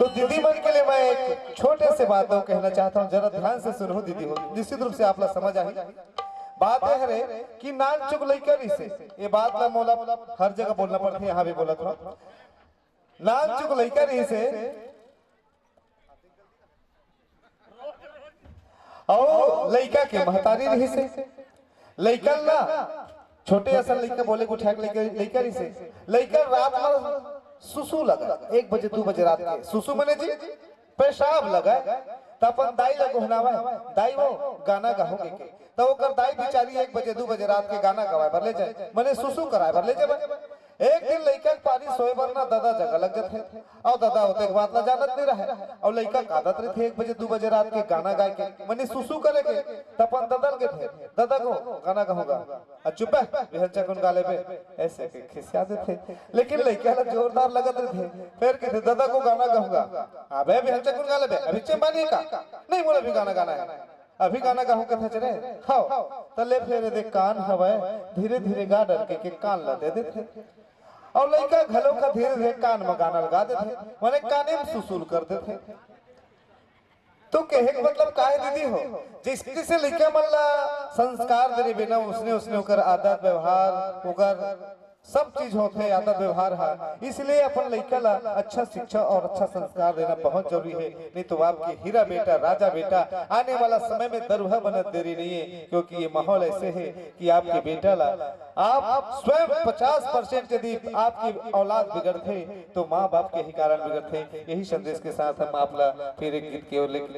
तो दीदी मन के लिए मैं एक छोटे से बातों कहना चाहता हूँ, जरा ध्यान से सुनो दीदी हो, निश्चित रूप से आप लोग समझ आई। बात है रे कि नान चुक लइकरी से ये बात ना मोला हर जगह बोलना पड़ता है, यहाँ भी बोला था। नान चुक लइकरी से और लइका के महतारी रही से लइका ना छोटे असल लइका बोले को उठा के लइकरी से लइका रात में सुसु लगा 1 बजे 2 बजे रात के सुसु मने जी पेशाब लगा तपन दाई लगो हनावा दाई वो गाना गाओगे के तो ओकर दाई बेचारी 1 बजे 2 बजे रात के गाना गवाए भर ले जाए मने सुसु कराए भर ले जाए। एक दिन लइका पानी सोए बर ना दादा जगह लग जाते और दादा होते के बात ना जानत नहीं रहे और लइका आदत रही थे 1 बजे 2 बजे रात के गाना गाए के मने सुसु करे के तपन ददल के थे दादा को गाना गाऊंगा चुप है बिहन चकुन गाले पे ऐसे के खिसिया थे। लेकिन लइका ला जोरदार लगत थे फिर के दादा को गाना गाऊंगा अबे बिहन चकुन गाले पे अभी चंबानी का नहीं बोले भी गाना गाना है अभी गाना गाहू कथा चले खाओ तले फेरे दे कान हवाए धीरे धीरे गा डर के कान ला दे देते और लइका घलों का धीरे धीरे कान में गाना लगा देते माने काने में सुसुल कर देते। तो कहे का मतलब काहे दीदी हो जिसके से लइका मल्ला संस्कार दे बिना उसने ओकर आदत व्यवहार ओकर सब चीज होते है आदत व्यवहार है, इसलिए अपन लइका ला अच्छा शिक्षा और अच्छा संस्कार देना बहुत जरूरी है। नहीं तो आपकी हीरा बेटा राजा बेटा आने वाला समय में दरुहा बनत देरी नहीं है, क्योंकि ये माहौल ऐसे है कि आपके बेटा ला आप स्वयं 50% यदि आपकी औलाद बिगड़ते तो माँ बाप के ही कारण बिगड़ते। यही संदेश के साथ हम आप ला फिर एक गीत की ओर लेकर